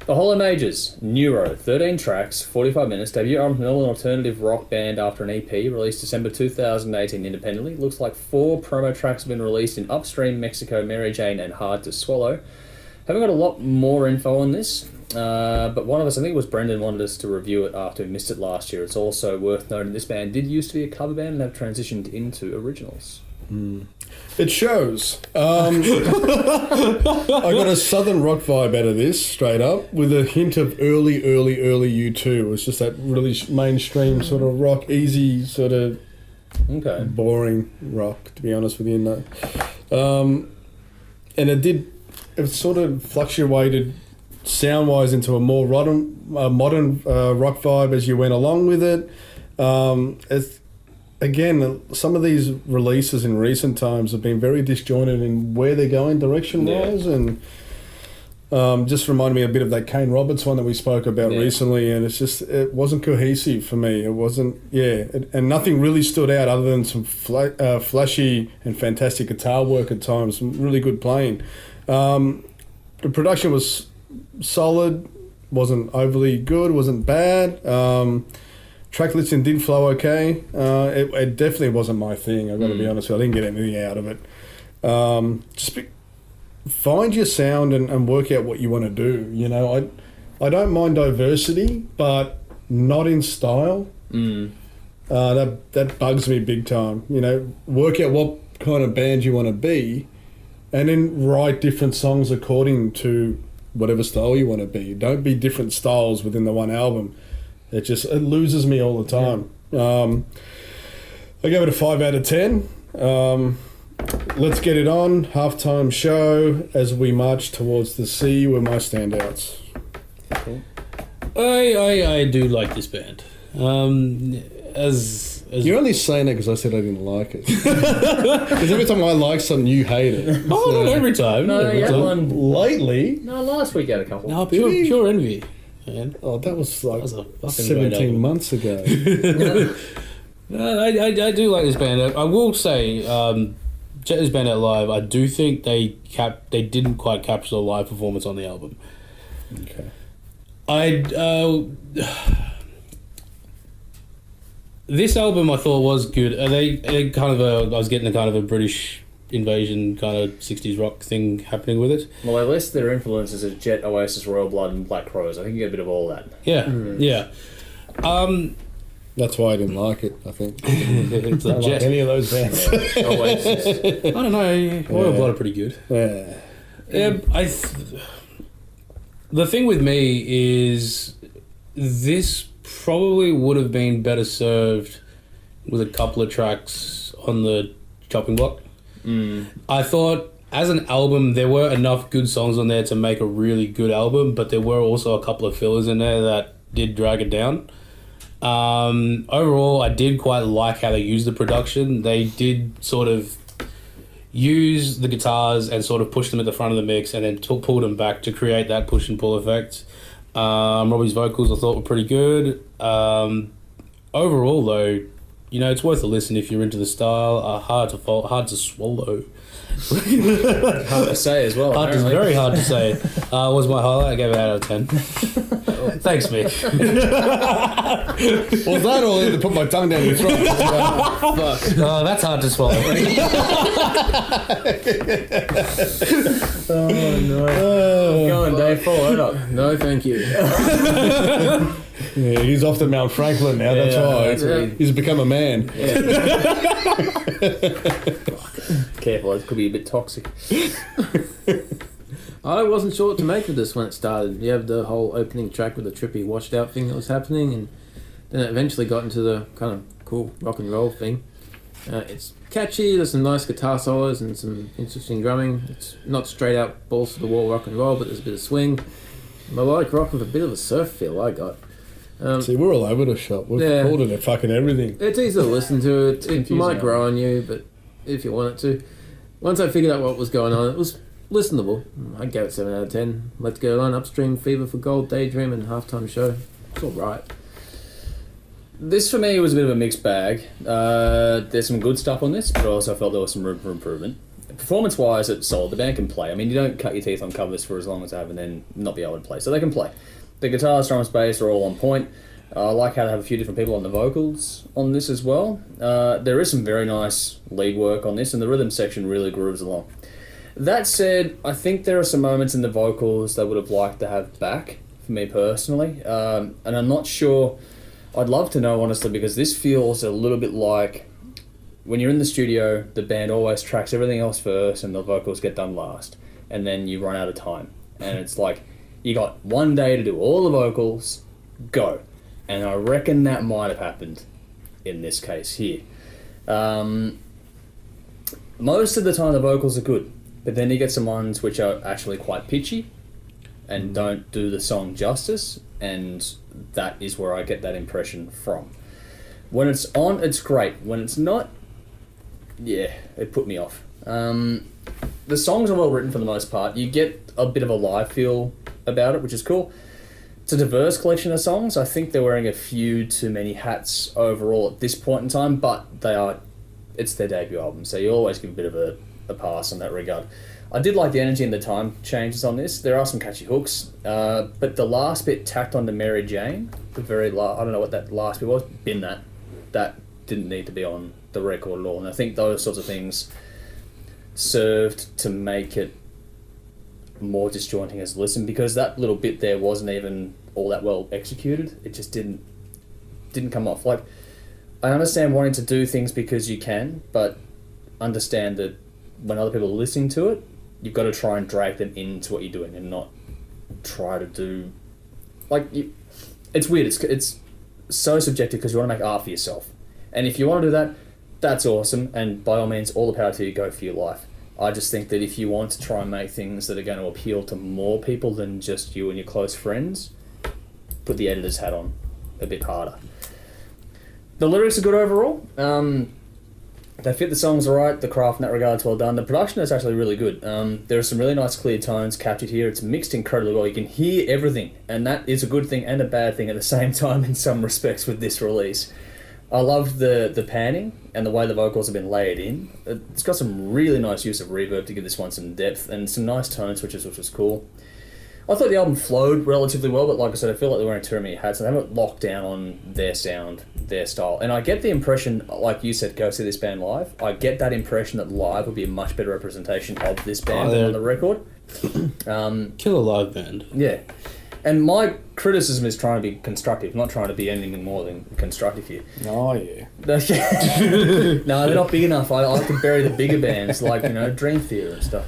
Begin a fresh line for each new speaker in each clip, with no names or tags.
The Hollow Majors, Neuro, 13 tracks, 45 minutes, debut album from an alternative rock band after an EP, released December 2018 independently. Looks like 4 promo tracks have been released in Upstream, Mexico, Mary Jane, and Hard to Swallow. Haven't got a lot more info on this, but one of us, I think it was Brendan, wanted us to review it after we missed it last year. It's also worth noting this band did used to be a cover band and have transitioned into originals.
It shows. I got a southern rock vibe out of this, straight up, with a hint of early U2. It was just that really mainstream sort of rock, easy sort of boring rock, to be honest with you. And it sort of fluctuated sound-wise into a more modern rock vibe as you went along with it. Again, some of these releases in recent times have been very disjointed in where they're going direction-wise, and just reminded me a bit of that Kane Roberts one that we spoke about recently, and it wasn't cohesive for me. It wasn't, and nothing really stood out other than some flashy and fantastic guitar work at times, some really good playing. The production was solid, wasn't overly good, wasn't bad. Track listing did flow okay. It definitely wasn't my thing, I've got to be honest with you. I didn't get anything out of it. Find your sound and work out what you want to do. You know, I don't mind diversity, but not in style. That bugs me big time. You know, work out what kind of band you want to be, and then write different songs according to whatever style you want to be. Don't be different styles within the one album. It loses me all the time. I gave it a 5 out of 10. Let's get it on. Halftime show as we march towards the sea were my standouts.
Cool. I do like this band. As
You're only saying that because I said I didn't like it. Because every time I like something, you hate it.
Oh, not every time.
No,
every time.
one
lately.
No, last week I had a couple.
No, pure envy. Man.
Oh, that was like
a fucking
17 months ago.
No, I do like this band. I will say, check this band out live. I do think they didn't quite capture the live performance on the album.
Okay.
This album I thought was good. I was getting a kind of a British invasion kind of 60s rock thing happening with it.
Well, they list their influences as Jet, Oasis, Royal Blood, and Black Crowes. I think you get a bit of all that.
Yeah, yeah.
That's why I didn't like it, I think.
It's a Jet.
Like any of those bands.
Oasis.
I don't know. Royal Blood are pretty good.
Yeah.
The thing with me is this probably would have been better served with a couple of tracks on the chopping block. I thought as an album there were enough good songs on there to make a really good album, but there were also a couple of fillers in there that did drag it down. Overall I did quite like how they used the production. They did sort of use the guitars and sort of push them at the front of the mix and then pulled them back to create that push and pull effect. Robbie's vocals I thought were pretty good. Overall though, you know, it's worth a listen if you're into the style. Hard to swallow.
Hard to say as well.
Very hard to say. Was my highlight. I gave it out of 10. Thanks, Mick.
Was that all to put my tongue down your throat?
Fuck. Oh, that's hard to swallow.
Oh no. Go on, Dave. Follow it up. No, thank you.
Yeah, he's off to Mount Franklin now. That's why. He's become a man.
Yeah. Careful, it could be a bit toxic.
I wasn't sure what to make of this when it started. You have the whole opening track with the trippy washed out thing that was happening, and then it eventually got into the kind of cool rock and roll thing. It's catchy, there's some nice guitar solos and some interesting drumming. It's not straight out balls to the wall rock and roll, but there's a bit of swing. Melodic rock with a bit of a surf feel, I got.
See, we're all over the shop. We've called it fucking everything.
It's easy to listen to. It might grow on you, but if you want it to. Once I figured out what was going on, it was listenable. I gave it 7 out of 10. Let's Go On, Upstream, Fever for Gold, Daydream, and Halftime Show. It's all right.
This for me was a bit of a mixed bag. There's some good stuff on this, but I also felt there was some room for improvement. performance-wise, it's solid. The band can play. I mean, you don't cut your teeth on covers for as long as they have and then not be able to play. So they can play. The guitars, drums, bass are all on point. I like how they have a few different people on the vocals on this as well. There is some very nice lead work on this, and the rhythm section really grooves along. That said, I think there are some moments in the vocals that I would have liked to have back, for me personally. And I'm not sure... I'd love to know, honestly, because this feels a little bit like when you're in the studio, the band always tracks everything else first and the vocals get done last. And then you run out of time. And it's like, you got one day to do all the vocals, go. And I reckon that might have happened in this case here. Most of the time the vocals are good, but then you get some ones which are actually quite pitchy and don't do the song justice, and that is where I get that impression from. When it's on, it's great. When it's not, yeah, it put me off. The songs are well written for the most part. You get a bit of a live feel about it, which is cool. It's a diverse collection of songs. I think they're wearing a few too many hats overall at this point in time, but it's their debut album, so you always give a bit of a pass in that regard. I did like the energy and the time changes on this. There are some catchy hooks, but the last bit tacked on to Mary Jane, the very last, I don't know what that last bit was, bin that. That didn't need to be on the record at all, and I think those sorts of things served to make it more disjointing as a listen, because that little bit there wasn't even all that well executed. It just didn't come off. Like, I understand wanting to do things because you can, but understand that when other people are listening to it, you've got to try and drag them into what you're doing and not try to do... It's weird. It's so subjective because you want to make art for yourself. And if you want to do that, that's awesome. And by all means, all the power to you, go for your life. I just think that if you want to try and make things that are going to appeal to more people than just you and your close friends, put the editor's hat on a bit harder. The lyrics are good overall. They fit the songs alright. The craft in that regard's well done. The production is actually really good. There are some really nice clear tones captured here. It's mixed incredibly well. You can hear everything, and that is a good thing and a bad thing at the same time in some respects with this release. I love the panning and the way the vocals have been layered in. It's got some really nice use of reverb to give this one some depth and some nice tone switches, which was cool. I thought the album flowed relatively well, but like I said, I feel like they're wearing too many hats and they haven't locked down on their sound, their style. And I get the impression, like you said, go see this band live. I get that impression that live would be a much better representation of this band than on the record.
Killer live band.
Yeah. And my criticism is trying to be constructive, not trying to be anything more than constructive here.
Oh, yeah.
No, they're not big enough. I like to bury the bigger bands, like, Dream Theater and stuff.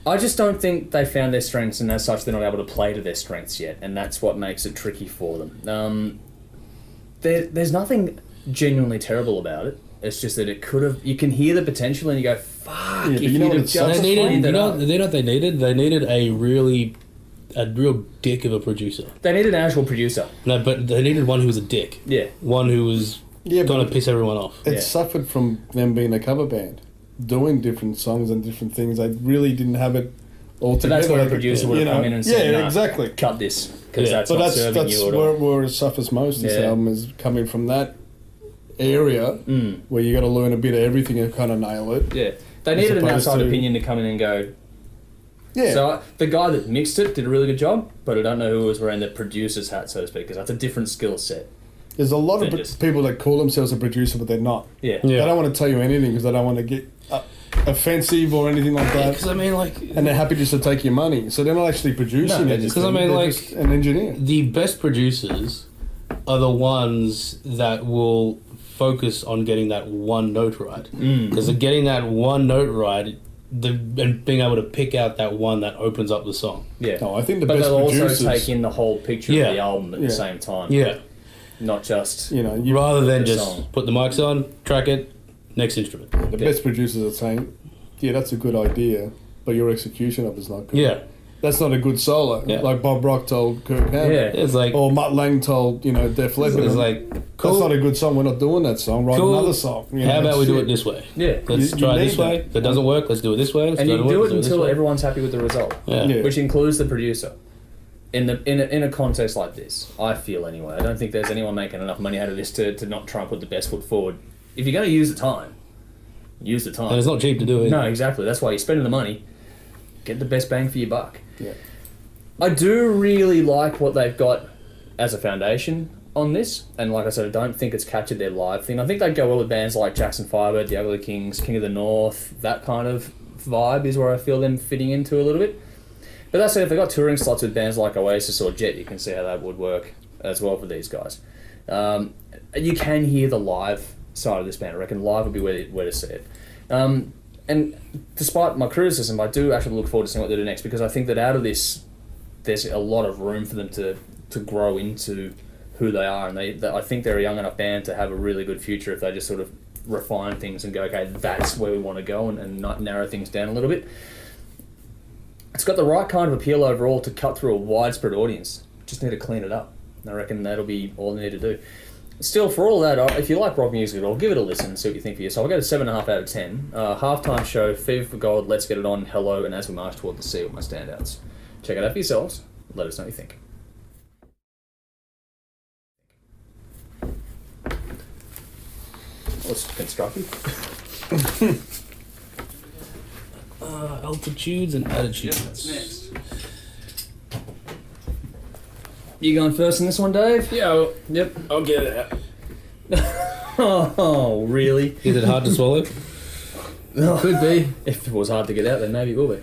I just don't think they found their strengths, and as such, they're not able to play to their strengths yet, and that's what makes it tricky for them. There's nothing genuinely terrible about it. It's just that it could have... You can hear the potential, and you go, fuck, if you'd have just played that up.
You know what they needed? They needed a real dick of a producer.
They needed an actual producer.
No, but they needed one who was a dick.
Yeah.
One who was going to piss everyone off.
It suffered from them being a cover band, doing different songs and different things. They really didn't have it all together.
So that's where a producer would have come in and said,
exactly.
Cut this, because that's not serving you at all.
That's where it suffers most. This album is coming from that area where you got to learn a bit of everything and kind of nail it.
Yeah. They needed an outside opinion to come in and go,
yeah.
So the guy that mixed it did a really good job, but I don't know who was wearing the producer's hat, so to speak, because that's a different skill set.
There's a lot of people that call themselves a producer, but they're not.
Yeah.
They don't want to tell you anything because they don't want to get offensive or anything like that.
Because, I mean, like...
And they're happy just to take your money. So they're not actually producing it.
Because, I mean,
they're
like...
just an engineer.
The best producers are the ones that will focus on getting that one note right. Because getting that one note right... and being able to pick out that one that opens up the song.
Yeah.
No, I think the
but
best
they'll
producers...
also take in the whole picture of the album at the same time.
Yeah.
Not just...
rather than just
song.
put the mics on, track it, next instrument.
The best producers are saying, yeah, that's a good idea, but your execution of it's not good.
Yeah.
That's not a good solo.
Yeah.
Like Bob Rock told Kirk Hammett.
Yeah.
It's like...
Or Mutt Lange told, Def Leppard.
It's like, cool.
That's not a good song. We're not doing that song. Write another song.
How about we do it this way?
Yeah.
Let's try it this way. If it doesn't work, let's do it this way.
And you do it until everyone's happy with the result.
Yeah.
Which includes the producer. In a context like this, I feel anyway. I don't think there's anyone making enough money out of this to not try and put the best foot forward if you're going to use the time, use the time.
And it's not cheap to do it.
No, exactly. That's why you're spending the money. Get the best bang for your buck.
Yeah.
I do really like what they've got as a foundation on this, and like I said, I don't think it's captured their live thing. I think they'd go well with bands like Jackson Firebird, The Ugly Kings, King of the North. That kind of vibe is where I feel them fitting into a little bit. But that said, if they got touring slots with bands like Oasis or Jet, you can see how that would work as well for these guys. You can hear the live side of this band. I reckon live would be where to see it. And despite my criticism, I do actually look forward to seeing what they do next, because I think that out of this, there's a lot of room for them to grow into who they are, and I think they're a young enough band to have a really good future if they just sort of refine things and go, okay, that's where we want to go, and not narrow things down a little bit. It's got the right kind of appeal overall to cut through a widespread audience. Just need to clean it up. I reckon that'll be all they need to do. Still, for all that, if you like rock music at all, give it a listen and see what you think for yourself. I'll go to 7.5 out of 10. Halftime show, Fever for Gold, Let's Get It On, Hello, and As We March Toward the Sea with my standouts. Check it out for yourselves. Let us know what you think. What's constructive?
Altitudes and attitudes.
That's next. You going first in this one, Dave?
Yeah, yep, I'll get it out.
Oh, really?
Is it hard to swallow?
Could be.
If it was hard to get out, then maybe it will be.